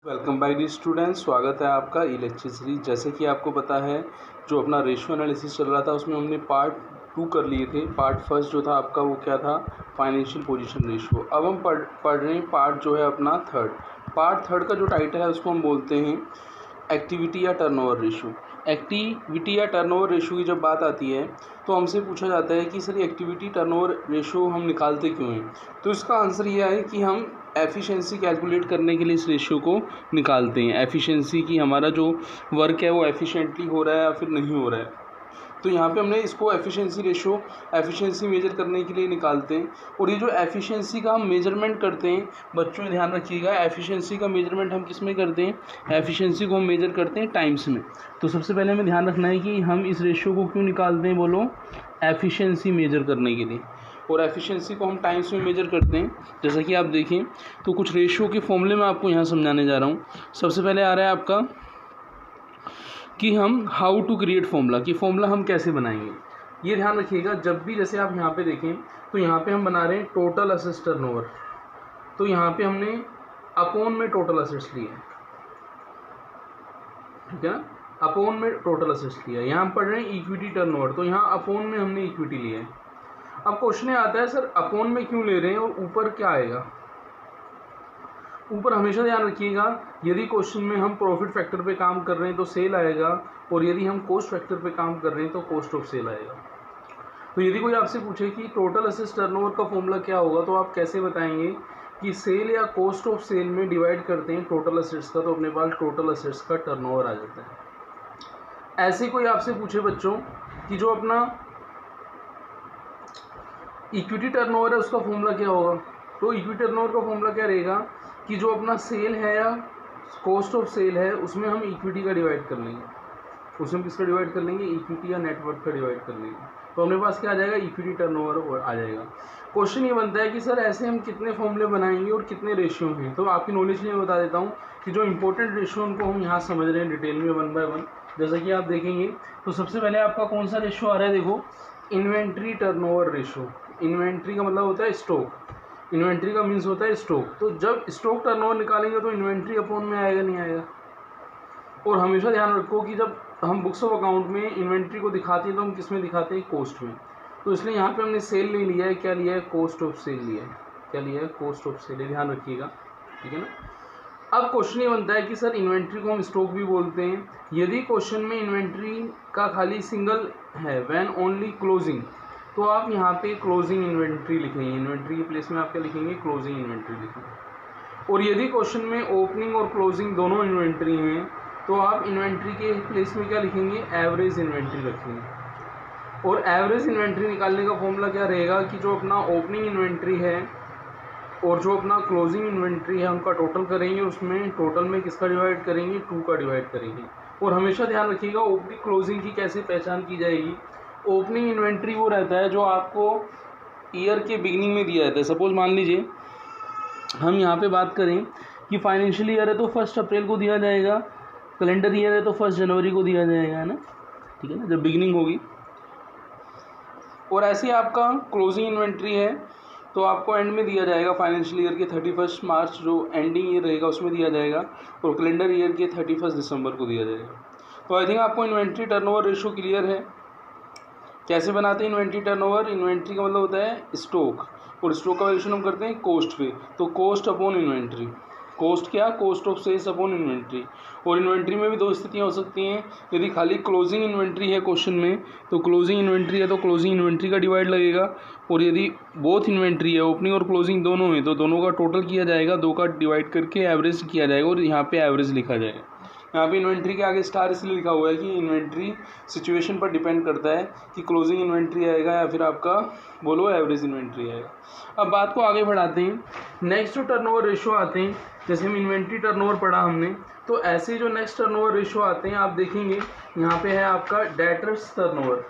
Welcome bye D students, स्वागत है आपका ई लेक्चर सीरीज। जैसे कि आपको पता है जो अपना रेशियो एनालिसिस चल रहा था उसमें हमने पार्ट 2 कर लिए थे। पार्ट फर्स्ट जो था आपका वो क्या था, फाइनेंशियल पोजीशन रेशियो। अब हम पढ़ रहे हैं पार्ट जो है अपना थर्ड। पार्ट थर्ड का जो टाइटल है उसको हम बोलते हैं एक्टिविटी या टर्नओवर रेशियो। एक्टिविटी या टर्नओवर रेशियो की जब बात आती है तो हमसे पूछा जाता है कि सर एक्टिविटी टर्नओवर रेशियो हम निकालते क्यों हैं। तो इसका आंसर यह है कि हम एफिशिएंसी कैलकुलेट करने के लिए इस रेशियो को निकालते हैं। एफिशिएंसी की हमारा जो वर्क है वो एफिशिएंटली हो रहा है या फिर नहीं हो रहा है। तो यहाँ पे हमने इसको एफिशिएंसी मेजर करने के लिए निकालते हैं। और ये जो एफिशिएंसी का हम मेजरमेंट करते हैं, बच्चों ध्यान रखिएगा, एफिशिएंसी का मेजरमेंट हम किस में करते हैं, एफिशिएंसी को हम मेजर करते हैं टाइम्स में। तो सबसे पहले हमें ध्यान रखना है कि हम इस रेशियो को क्यों निकालते हैं, बोलो, एफिशिएंसी मेजर करने के लिए। और एफिशिएंसी को हम टाइम्स में मेजर करते हैं। जैसा कि आप देखें तो कुछ रेशियो के फॉर्मूले मैं आपको यहाँ समझाने जा रहा हूँ। सबसे पहले आ रहा है आपका कि हम हाउ टू क्रिएट फॉर्मूला, कि फॉर्मूला हम कैसे बनाएंगे। ये ध्यान रखिएगा, जब भी जैसे आप यहाँ पे देखें तो यहाँ पे हम बना रहे हैं टोटल असेट्स टर्नओवर। तो यहाँ पे हमने अपॉन में टोटल असेट्स लिए, ठीक है ना, अपॉन में टोटल असेट्स लिया। यहाँ हम पढ़ रहे हैं इक्विटी टर्नओवर, तो यहाँ अपॉन में हमने इक्विटी लिया है। अब क्वेश्चन आता है सर अपॉन में क्यों ले रहे हैं और ऊपर क्या आएगा। ऊपर हमेशा ध्यान रखिएगा, यदि क्वेश्चन में हम प्रॉफिट फैक्टर पे काम कर रहे हैं तो सेल आएगा, और यदि हम कॉस्ट फैक्टर पे काम कर रहे हैं तो कॉस्ट ऑफ सेल आएगा। तो यदि कोई आपसे पूछे कि टोटल असेट्स टर्नओवर का फॉर्मूला क्या होगा, तो आप कैसे बताएंगे कि सेल या कॉस्ट ऑफ सेल में डिवाइड करते हैं टोटल असेट्स का, तो अपने पास टोटल असेट्स का टर्नओवर आ जाता है। ऐसे कोई आपसे पूछे बच्चों कि जो अपना इक्विटी टर्नओवर है उसका फॉर्मूला क्या होगा, तो इक्विटी टर्नओवर का फॉर्मूला क्या रहेगा कि जो अपना सेल है या कॉस्ट ऑफ सेल है उसमें हम इक्विटी का डिवाइड कर लेंगे। उसमें किसका डिवाइड कर लेंगे, इक्विटी या नेटवर्क का डिवाइड कर लेंगे। तो हमारे पास क्या आ जाएगा, इक्विटी टर्नओवर आ जाएगा। क्वेश्चन ये बनता है कि सर ऐसे हम कितने फॉर्मूले बनाएंगे और कितने रेशियो हैं। तो आपकी नॉलेज के लिए बता देता हूँ कि जो इंपॉर्टेंट रेशियो उनको हम यहाँ समझ रहे हैं डिटेल में 1 बाय 1। जैसा कि आप देखेंगे तो सबसे पहले आपका कौन सा रेशियो आ रहा है, देखो, इन्वेंट्री टर्नओवर रेशियो। इन्वेंट्री का मतलब होता है स्टॉक, इन्वेंट्री का मीन्स होता है स्टॉक। तो जब स्टॉक टर्नओवर निकालेंगे तो इन्वेंट्री अपॉन में आएगा, नहीं आएगा। और हमेशा ध्यान रखो कि जब हम बुक्स ऑफ अकाउंट में इन्वेंट्री को दिखाते हैं तो हम किस में दिखाते हैं, कॉस्ट में। तो इसलिए यहाँ पे हमने सेल नहीं लिया है, क्या लिया है, कॉस्ट ऑफ सेल लिया है। क्या लिया है, कॉस्ट ऑफ सेल, ध्यान रखिएगा, ठीक है ना। अब क्वेश्चन ये बनता है कि सर इन्वेंट्री को हम स्टॉक भी बोलते हैं। यदि क्वेश्चन में इन्वेंट्री का खाली सिंगल है, व्हेन ओनली क्लोजिंग, तो आप यहाँ पे क्लोजिंग इन्वेंट्री लिखेंगे। इन्वेंट्री के प्लेस में आप क्या लिखेंगे, क्लोजिंग इन्वेंट्री लिखेंगे। और यदि क्वेश्चन में ओपनिंग और क्लोजिंग दोनों इन्वेंट्री हैं तो आप इन्वेंट्री के प्लेस में क्या लिखेंगे, एवरेज इन्वेंट्री रखेंगे। और एवरेज इन्वेंट्री निकालने का फॉर्मूला क्या रहेगा कि जो अपना ओपनिंग इन्वेंट्री है और जो अपना क्लोजिंग इन्वेंट्री है उनका टोटल करेंगे, उसमें टोटल में किसका डिवाइड करेंगे, 2 का डिवाइड करेंगे। और हमेशा ध्यान रखिएगा ओपनिंग क्लोजिंग की कैसे पहचान की जाएगी। ओपनिंग इन्वेंट्री वो रहता है जो आपको ईयर के बिगिनिंग में दिया जाता है। सपोज मान लीजिए हम यहाँ पे बात करें कि फाइनेंशियल ईयर है तो 1 अप्रैल को दिया जाएगा, कैलेंडर ईयर है तो 1 जनवरी को दिया जाएगा, है ना, ठीक है ना, जब बिगिनिंग होगी। और ऐसे ही आपका क्लोजिंग इन्वेंट्री है तो आपको एंड में दिया जाएगा, फाइनेंशियल ईयर के 31 मार्च जो एंडिंग ईयर रहेगा उसमें दिया जाएगा, और कैलेंडर ईयर के 31 दिसंबर को दिया जाएगा। तो आई थिंक आपको इन्वेंट्री टर्नओवर रेशियो क्लियर है। कैसे बनाते हैं इन्वेंट्री टर्नओवर, इन्वेंट्री का मतलब होता है स्टॉक, और स्टॉक का वैल्यूशन हम करते हैं कॉस्ट पे। तो कॉस्ट अपॉन इन्वेंट्री, कॉस्ट क्या, cost of sales upon inventory. और इन्वेंट्री में भी 2 स्थितियाँ हो सकती हैं। यदि खाली क्लोजिंग इन्वेंट्री है क्वेश्चन में तो क्लोजिंग इन्वेंट्री है तो क्लोजिंग इन्वेंट्री का डिवाइड लगेगा। और यदि बोथ इन्वेंट्री है, ओपनिंग और क्लोजिंग दोनों है, तो दोनों का टोटल किया जाएगा, 2 का डिवाइड करके एवरेज किया जाएगा, और यहाँ पे एवरेज लिखा जाएगा। यहाँ पे इन्वेंट्री के आगे स्टार इसलिए लिखा हुआ है कि इन्वेंट्री सिचुएशन पर डिपेंड करता है कि क्लोजिंग इन्वेंट्री आएगा या फिर आपका बोलो एवरेज इन्वेंट्री आएगा। अब बात को आगे बढ़ाते हैं, नेक्स्ट जो टर्नओवर रेशियो आते हैं, जैसे हम इन्वेंट्री टर्नओवर पढ़ा हमने, तो ऐसे जो नेक्स्ट टर्नओवर रेशियो आते हैं आप देखेंगे यहाँ पे है आपका डेटर्स टर्नओवर।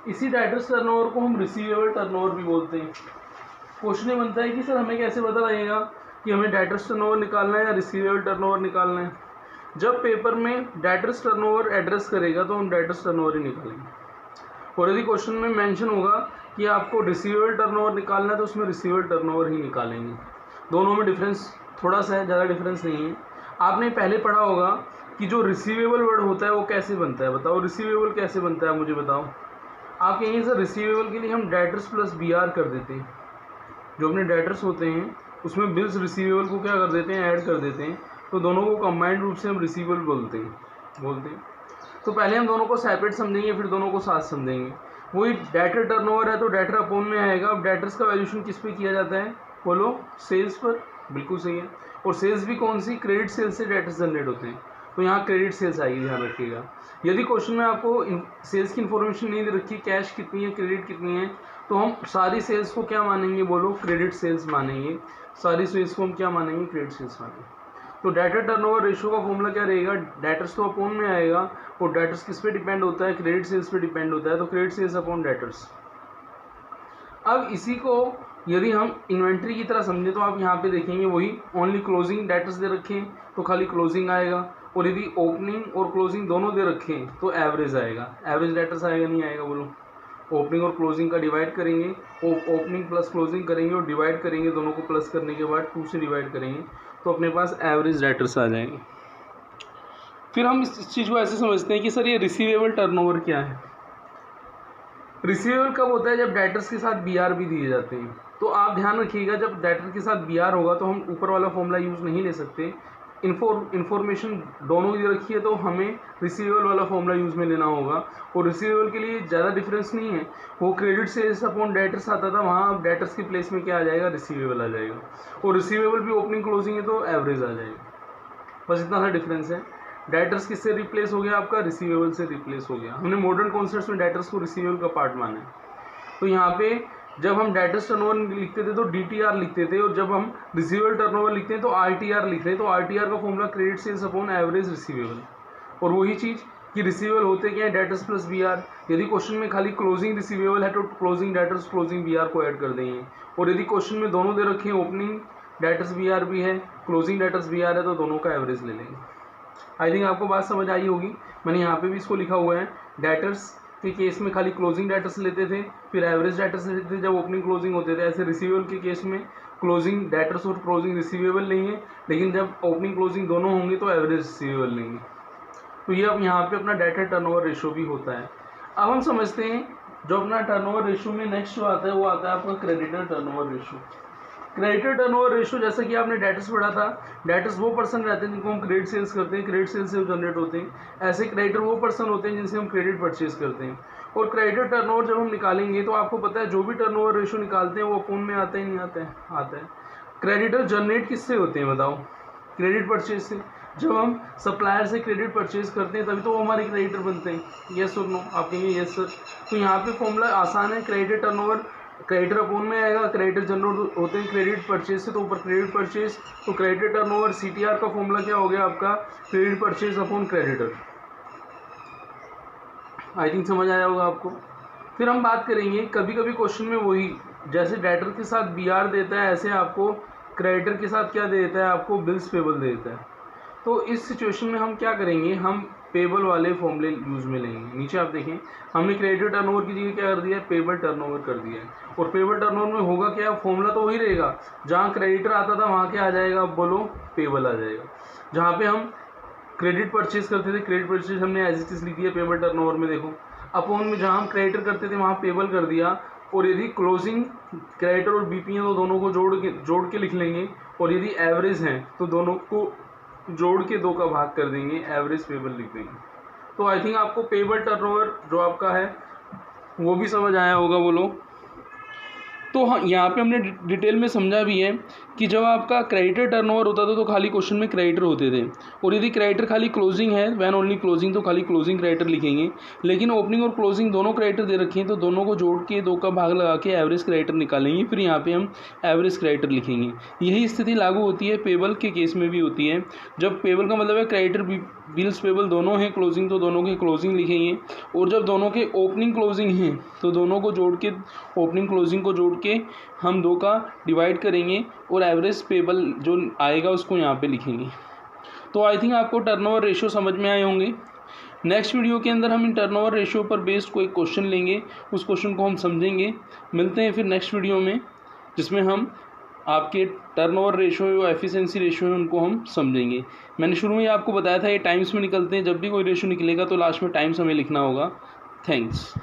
इसी डेटर्स टर्नओवर को हम रिसीवेबल टर्नओवर भी बोलते हैं। क्वेश्चन ये बनता है कि सर हमें कैसे पता लगेगा कि हमें डेटर्स टर्नओवर निकालना है या रिसीवेबल टर्नओवर निकालना है। जब पेपर में डेटर्स टर्नओवर एड्रेस करेगा तो हम डेटर्स टर्नओवर ही निकालेंगे। और यदि क्वेश्चन में मेंशन होगा कि आपको रिसीवेबल टर्नओवर निकालना है तो उसमें रिसीवेबल टर्नओवर ही निकालेंगे। दोनों में डिफरेंस थोड़ा सा है, ज़्यादा डिफरेंस नहीं है। आपने पहले पढ़ा होगा कि जो रिसीवेबल वर्ड होता है वो कैसे बनता है, बताओ रिसीवेबल कैसे बनता है, मुझे बताओ। आप कहेंगे सर रिसीवेबल के लिए हम डेटर्स प्लस BR कर देते हैं, जो अपने डेटर्स होते हैं उसमें बिल्स रिसीवेबल को क्या कर देते हैं, ऐड कर देते हैं, तो दोनों को कंबाइंड रूप से हम रिसीवेबल बोलते हैं। तो पहले हम दोनों को सेपरेट समझेंगे, फिर दोनों को साथ समझेंगे। वही डेटर टर्नओवर है तो डेटर अपोन में आएगा। अब डेटर्स का वैल्यूशन किस पे किया जाता है, बोलो, सेल्स पर, बिल्कुल सही है। और सेल्स भी कौन सी, क्रेडिट सेल्स से डेटर्स जनरेट होते हैं, तो यहाँ क्रेडिट सेल्स आएगी, ध्यान रखिएगा। यदि क्वेश्चन में आपको सेल्स की इन्फॉर्मेशन नहीं दे रखी, कैश कितनी है, क्रेडिट कितनी है, तो हम सारी सेल्स को क्या मानेंगे, बोलो, क्रेडिट सेल्स मानेंगे। सारी सेल्स को हम क्या मानेंगे, क्रेडिट सेल्स मानेंगे। तो डेटर टर्नओवर रेशियो का फॉर्मूला क्या रहेगा, डेटर्स तो अपोन में आएगा, और डेटर्स किस पे डिपेंड होता है, क्रेडिट सेल्स पे डिपेंड होता है, तो क्रेडिट सेल्स अपॉन डेटर्स। अब इसी को यदि हम इन्वेंट्री की तरह समझें तो आप यहाँ पे देखेंगे वही ओनली क्लोजिंग डेटर्स दे रखे हैं तो खाली क्लोजिंग आएगा, और यदि ओपनिंग और क्लोजिंग दोनों दे रखे हैं तो एवरेज आएगा। एवरेज डेटर्स आएगा, नहीं आएगा, बोलो। ओपनिंग और क्लोजिंग का डिवाइड करेंगे, ओपनिंग प्लस क्लोजिंग करेंगे और डिवाइड करेंगे, दोनों को प्लस करने के बाद 2 से डिवाइड करेंगे तो अपने पास एवरेज डेटर्स आ जाएंगे। फिर हम इस चीज़ को ऐसे समझते हैं कि सर ये रिसीवेबल टर्नओवर क्या है। रिसीवेबल कब होता है, जब डेटर्स के साथ BR भी दिए जाते हैं। तो आप ध्यान रखिएगा, जब डेटर के साथ BR होगा तो हम ऊपर वाला फॉर्मूला यूज़ नहीं ले सकते। इन्फॉर्मेशन दोनों की रखी है तो हमें रिसीवेबल वाला फॉर्मूला यूज़ में लेना होगा। और रिसीवेबल के लिए ज़्यादा डिफरेंस नहीं है, वो क्रेडिट सेल्स अपॉन डेटर्स आता था, वहाँ अब डेटर्स की प्लेस में क्या आ जाएगा, रिसीवेबल आ जाएगा। और रिसीवेबल भी ओपनिंग क्लोजिंग है तो एवरेज आ जाएगा, बस इतना सा डिफरेंस है। डेटर्स किससे रिप्लेस हो गया, आपका रिसीवेबल से रिप्लेस हो गया। हमने मॉडर्न कॉन्सेप्ट्स में डेटर्स को रिसीवेबल का पार्ट माना है। तो यहाँ पे जब हम डेटर्स टर्नओवर लिखते थे तो DTR लिखते थे, और जब हम रिसीवेबल टर्नओवर लिखते हैं तो RTR लिखते हैं। तो RTR का formula credit sales upon average receivable. और वही चीज़ कि रिसीवेबल होते क्या है, डेटर्स प्लस BR। यदि क्वेश्चन में खाली क्लोजिंग रिसीवेबल है तो क्लोजिंग डेटर्स क्लोजिंग BR को ऐड कर देंगे, और यदि क्वेश्चन में दोनों दे रखे हैं, ओपनिंग डेटर्स BR भी है, क्लोजिंग डेटर्स BR है, तो दोनों का एवरेज ले लेंगे। आई थिंक आपको बात समझ आई होगी। मैंने यहाँ पे भी इसको लिखा हुआ है, डेटर्स के केस में खाली क्लोजिंग डेटर्स लेते थे, फिर एवरेज डेटर्स लेते थे जब ओपनिंग क्लोजिंग होते थे। ऐसे रिसीवेबल के केस में क्लोजिंग डेटर्स और क्लोजिंग रिसीवेबल लेंगे, लेकिन जब ओपनिंग क्लोजिंग दोनों होंगे तो एवरेज रिसीवेबल लेंगे। तो ये अब यहाँ पे अपना डेटर टर्नओवर रेशियो भी होता है। अब हम समझते हैं जो अपना टर्नओवर रेशियो में नेक्स्ट जो आता है वो आता है आपका creditor turnover ratio. Creditor turnover ratio, जैसा कि आपने डेटर्स पढ़ा था, डेटर्स वो पर्सन रहते हैं जिनको हम क्रेडिट सेल्स करते हैं, क्रेडिट सेल्स से जनरेट होते हैं। ऐसे क्रेडिटर वो पर्सन होते हैं जिनसे हम क्रेडिट परचेज करते हैं। और क्रेडिटर टर्नओवर जब हम निकालेंगे तो आपको पता है जो भी टर्नओवर रेशियो निकालते हैं वो अपोन में आता है, नहीं आता है, आता है। क्रेडिटर जनरेट किससे होते हैं, बताओ, क्रेडिट परचेज से। जब हम सप्लायर से क्रेडिट परचेज करते हैं तभी तो वो हमारे क्रेडिटर बनते हैं, येस और नो, आप कहेंगे येस सर। तो यहाँ पे फॉर्मूला आसान है, क्रेडिटर टर्नओवर क्रेडिटर अपोन में आएगा, क्रेडिटर जनरेट होते हैं क्रेडिट परचेज से, तो ऊपर क्रेडिट परचेज, तो क्रेडिटर टर्नओवर CTR का फॉर्मूला क्या हो गया आपका, credit purchase upon creditor. I think समझ आया होगा आपको। फिर हम बात करेंगे, कभी कभी क्वेश्चन में वही जैसे डेटर के साथ BR देता है, ऐसे आपको क्रेडिटर के साथ क्या दे देता है, आपको बिल्स पेबल दे देता है। तो इस सिचुएशन में हम क्या करेंगे, हम पेबल वाले फॉर्मूले यूज़ में लेंगे। नीचे आप देखें, हमने क्रेडिटर टर्नओवर की जगह क्या कर दिया है, पेबल टर्नओवर कर दिया है। और पेबल टर्नओवर में होगा क्या, फॉर्मूला तो वही रहेगा, जहाँ क्रेडिटर आता था वहाँ क्या आ जाएगा, अब बोलो, पेबल आ जाएगा। जहाँ पे हम क्रेडिट परचेज करते थे, क्रेडिट परचेज हमने एज इट इज लिख दिया पेबल टर्नओवर में, देखो। अपोन में जहाँ हम क्रेडिटर करते थे वहाँ पेबल कर दिया। और यदि क्लोजिंग क्रेडिटर और BP हैं तो दोनों को जोड़ के लिख लेंगे, और यदि एवरेज हैं तो दोनों को जोड़ के 2 का भाग कर देंगे, एवरेज पेबल लिख देंगे। तो आई थिंक आपको पेबल टर्नओवर जो आपका है वो भी समझ आया होगा, बोलो। तो हाँ, यहाँ पे हमने डिटेल में समझा भी है कि जब आपका क्रेडिटर टर्नओवर होता था तो खाली क्वेश्चन में क्रेडिटर होते थे, और यदि क्रेडिटर खाली क्लोजिंग है, वैन ओनली क्लोजिंग, तो खाली क्लोजिंग क्रेडिटर लिखेंगे। लेकिन ओपनिंग और क्लोजिंग दोनों क्रेडिटर दे रखे हैं तो दोनों को जोड़ के 2 का भाग लगा के एवरेज क्रेडिटर निकालेंगे, फिर यहाँ पे हम एवरेज क्रेडिटर लिखेंगे। यही स्थिति लागू होती है पेबल के केस में भी होती है। जब पेबल का मतलब है क्रेडिटर बिल्स पेबल दोनों हैं, क्लोजिंग तो दोनों के क्लोजिंग लिखेंगे, और जब दोनों के ओपनिंग क्लोजिंग हैं तो दोनों को जोड़ के, ओपनिंग क्लोजिंग को जोड़ के हम 2 का डिवाइड करेंगे और एवरेज पेबल जो आएगा उसको यहाँ पे लिखेंगे। तो आई थिंक आपको टर्नओवर रेशियो समझ में आए होंगे। नेक्स्ट वीडियो के अंदर हम इन टर्नओवर रेशियो पर बेस्ड कोई क्वेश्चन लेंगे, उस क्वेश्चन को हम समझेंगे। मिलते हैं फिर नेक्स्ट वीडियो में, जिसमें हम आपके टर्नओवर रेशो या एफिशिएंसी रेशो है उनको हम समझेंगे। मैंने शुरू में ही आपको बताया था ये टाइम्स में निकलते हैं, जब भी कोई रेशो निकलेगा तो लास्ट में टाइम्स हमें लिखना होगा। थैंक्स।